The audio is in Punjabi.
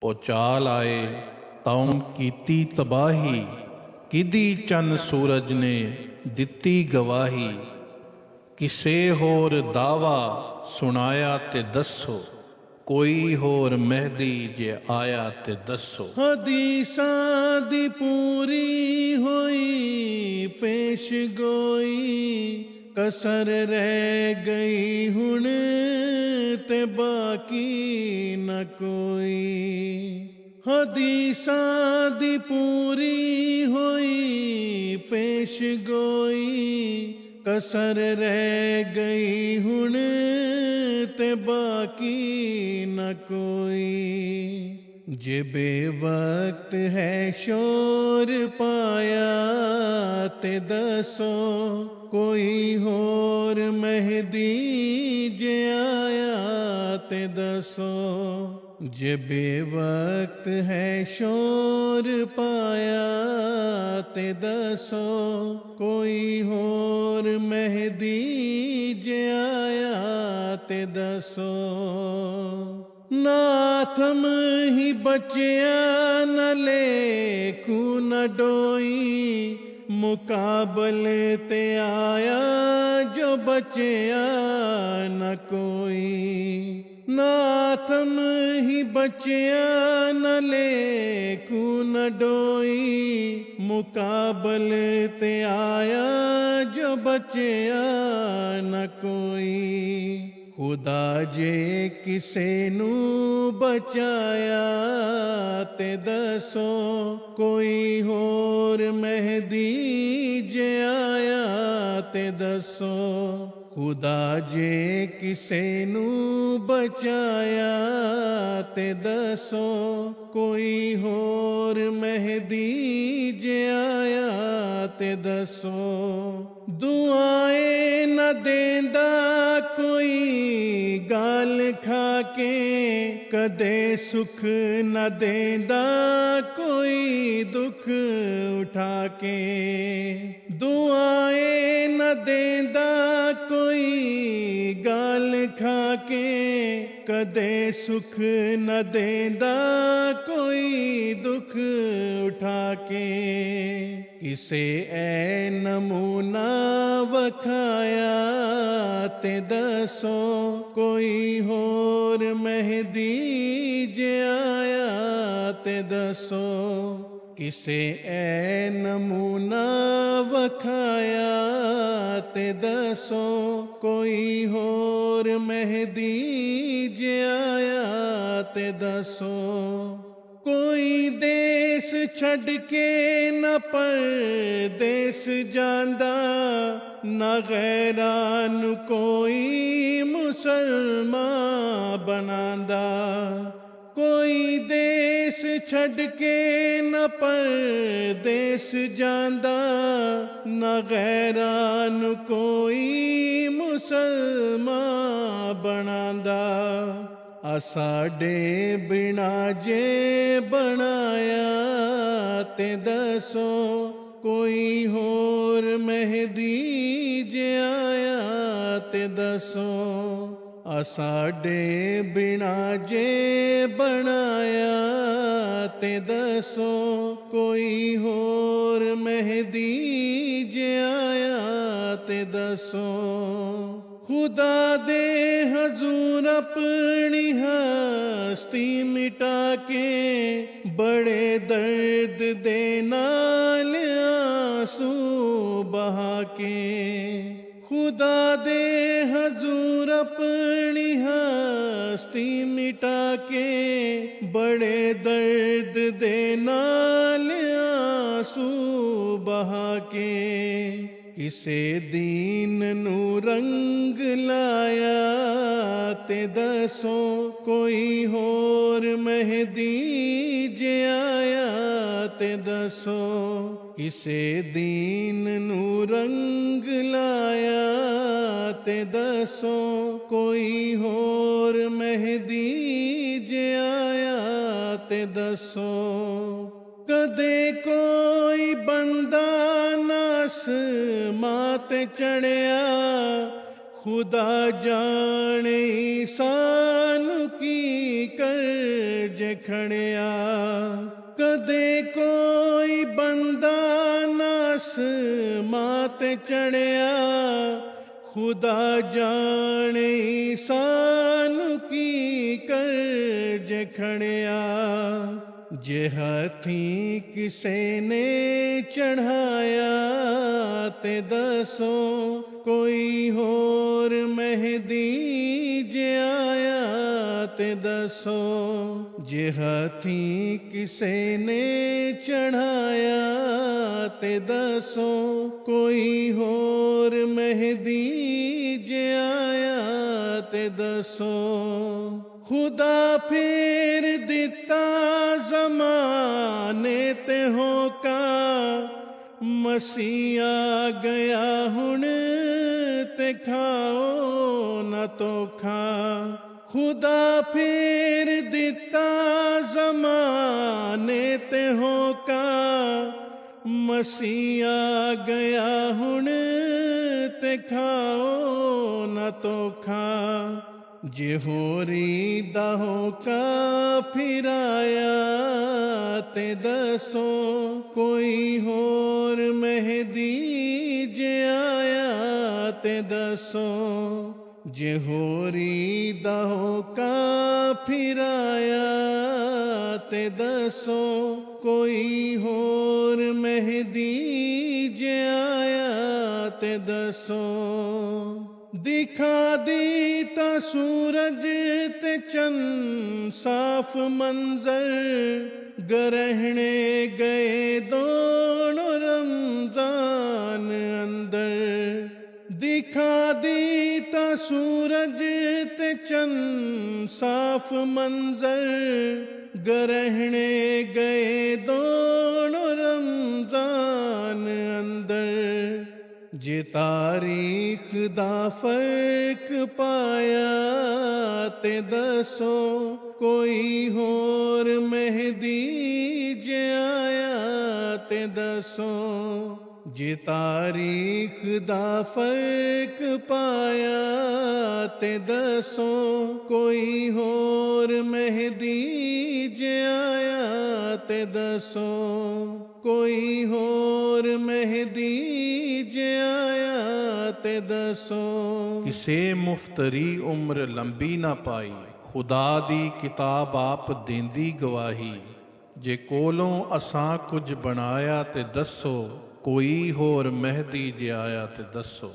ਭੁਚਾਲ ਆਏ ਤੌਣ ਕੀਤੀ ਤਬਾਹੀ, ਕਿਹਦੀ ਚੰਨ ਸੂਰਜ ਨੇ ਦਿੱਤੀ ਗਵਾਹੀ। ਕਿਸੇ ਹੋਰ ਦਾਵਾ ਸੁਣਾਇਆ ਤੇ ਦੱਸੋ, ਕੋਈ ਹੋਰ ਮਹਿਦੀ ਜੇ ਆਇਆ ਤੇ ਦੱਸੋ। ਹਦੀਸਾਂ ਦੀ ਪੂਰੀ ਹੋਈ ਪੇਸ਼ ਗੋਈ, ਕਸਰ ਰਹਿ ਗਈ ਹੁਣ ਤੇ ਬਾਕੀ ਨਾ ਕੋਈ। ਹਦੀਸਾਂ ਦੀ ਪੂਰੀ ਹੋਈ ਪੇਸ਼ ਗੋਈ, ਕਸਰ ਰਹਿ ਗਈ ਹੁਣ ਤੇ ਬਾਕੀ ਨਾ ਕੋਈ। ਜੇ ਬੇਵਕਤ ਹੈ ਸ਼ੋਰ ਪਾਇਆ ਤੇ ਦੱਸੋ, ਕੋਈ ਹੋਰ ਮਹਿਦੀ ਜੇ ਆਇਆ ਤੇ ਦੱਸੋ। ਜੇ ਬੇਵਕਤ ਹੈ ਸ਼ੋਰ ਪਾਇਆ ਤੇ ਦੱਸੋ, ਕੋਈ ਹੋਰ ਮਹਿਦੀ ਜੇ ਆਇਆ ਤੇ ਦੱਸੋ। ਨਾ ਥਮ ਹੀ ਬਚਿਆ ਨਾ ਲੇਖੂ ਨਾ ਡੋਈ, ਮੁਕਾਬਲੇ ਤੇ ਆਇਆ ਜੋ ਬਚਿਆ ਨਾ ਕੋਈ। ਨਾ ਥਮ ਹੀ ਬਚਿਆ ਨਾ ਲੇਖੂ ਨਾ ਡੋਈ, ਮੁਕਾਬਲੇ ਤੇ ਆਇਆ ਜੋ ਬਚਿਆ ਨਾ ਕੋਈ। ਖੁਦਾ ਜੇ ਕਿਸੇ ਨੂੰ ਬਚਾਇਆ ਤੇ ਦੱਸੋ, ਕੋਈ ਹੋਰ ਮਹਿਦੀ ਜੇ ਆਇਆ ਤੇ ਦੱਸੋ। ਖੁਦਾ ਜੇ ਕਿਸੇ ਨੂੰ ਬਚਾਇਆ ਤੇ ਦੱਸੋ, ਕੋਈ ਹੋਰ ਮਹਿਦੀ ਜੇ ਆਇਆ ਤੇ ਦੱਸੋ। ਦੁਆਏ ਨਾ ਦੇਂਦਾ ਕੋਈ ਗਾਲ ਖਾ ਕੇ, ਕਦੇ ਸੁਖ ਨਾ ਦੇਂਦਾ ਕੋਈ ਦੁੱਖ ਉਠਾ ਕੇ। ਦੁਆਏ ਨਾ ਦੇਂਦਾ ਕੋਈ ਗਾਲ ਖਾ ਕੇ, ਕਦੇ ਸੁਖ ਨਾ ਦੇਂਦਾ ਕੋਈ ਦੁੱਖ ਉਠਾ ਕੇ। ਕਿਸੇ ਐ ਨਮੂਨਾ ਵਖਾਇਆ ਤੇ ਦੱਸੋ, ਕੋਈ ਹੋਰ ਮਹਿਦੀ ਜੇ ਆਇਆ ਤੇ ਦੱਸੋ। ਕਿਸੇ ਐ ਨਮੂਨਾ ਵਖਾਇਆ ਤੇ ਦੱਸੋ, ਕੋਈ ਹੋਰ ਮਹਿਦੀ ਜੇ ਆਇਆ ਤੇ ਦੱਸੋ। ਕੋਈ ਦੇਸ ਛੱਡ ਕੇ ਨਾ ਪਰਦੇਸ ਜਾਂਦਾ, ਨਾ ਗੈਰਾਂ ਨੂੰ ਕੋਈ ਮੁਸਲਮਾਨ ਬਣਾਂਦਾ। ਕੋਈ ਦੇਸ ਛੱਡ ਕੇ ਨਾ ਪਰਦੇਸ ਜਾਂਦਾ, ਨਾ ਗੈਰਾਂ ਨੂੰ ਕੋਈ ਮੁਸਲਮਾਨ ਬਣਾਂਦਾ। ਆ ਸਾਡੇ ਬਿਨਾ ਜੇ ਬਣਾਇਆ ਤੇ ਦੱਸੋ, ਕੋਈ ਹੋਰ ਮਹਿਦੀ ਜੇ ਆਇਆ ਤੇ ਦੱਸੋ। ਆ ਸਾਡੇ ਬਿਨਾ ਜੇ ਬਣਾਇਆ ਤੇ ਦੱਸੋ, ਕੋਈ ਹੋਰ ਮਹਿਦੀ ਜੇ ਆਇਆ ਤੇ ਦੱਸੋ। ਖੁਦਾ ਦੇ ਹਜ਼ੂਰ ਆਪਣੀ ਹਸਤੀ ਮਿਟਾ ਕੇ, ਬੜੇ ਦਰਦ ਦੇ ਨਾਲ ਆਂਸੂ ਬਹਾ ਕੇ। ਖੁਦਾ ਦੇ ਹਜ਼ੂਰ ਆਪਣੀ ਹਸਤੀ ਮਿਟਾ ਕੇ, ਬੜੇ ਦਰਦ ਦੇ ਨਾਲ ਆਂਸੂ ਬਹਾ ਕੇ। ਕਿਸੇ ਦੀਨ ਨੂੰ ਰੰਗ ਲਾਇਆ ਤੇ ਦੱਸੋ, ਕੋਈ ਹੋਰ ਮਹਿਦੀ ਜੇ ਆਇਆ ਤੇ ਦੱਸੋ। ਕਿਸੇ ਦੀਨ ਨੂੰ ਰੰਗ ਲਾਇਆ ਤੇ ਦੱਸੋ, ਕੋਈ ਹੋਰ ਮਹਿਦੀ ਜੇ ਆਇਆ ਤੇ ਦੱਸੋ। ਕਦੇ ਕੋਈ ਬੰਦਾ ਨਾ ਅਸਮਾਂ ਤੇ ਚੜਿਆ, खुदा जाने सानू की कर जे खड़िया कदे कोई बंदा नास माते चढ़िया खुदा जाने सानू की कर जे खड़िया जे हाथी किसे ने चढ़ाया ते दसो कोई होर मेहदी जे आया ते दसो जे हाथी किसे ने चढ़ाया ते दसो कोई होर मेहदी जे आया ते दसो खुदा फेर दिता जमाने ते होका मसीहा गया हुण ते खाओ न तो खा खुदा फेर दिता जमाने ते होका मसीहा गया हुण ते खाओ न तो खा जे होरी दाहो का फिराया ते दसो कोई होर मेहदी जे आया ते दसो जे होरी दाहो का फिराया ते दसो कोई होर मेहदी जे आया ते दसो दिखा दी ता सूरज ते चंद साफ मंजर ग्रहणे गए दोनों रमजान अंदर दिखा दी ता सूरज ते चंद साफ मंजर ग्रहणे गए दोनों रमजान अंदर जे तारीख दा फर्क पाया ते दसो कोई होर मेहदी जे आया ते दसो जे तारीख दा फर्क पाया ते दसो कोई होर मेहदी जे आया ते दसो कोई होर मेहदी जे आया ते दसो किसे मुफ्तरी उम्र लंबी ना पाई खुदा दी किताब आप देंदी गवाही जे कोलों असां कुछ बनाया ते दसो कोई होर मेहदी जे आया ते दसो।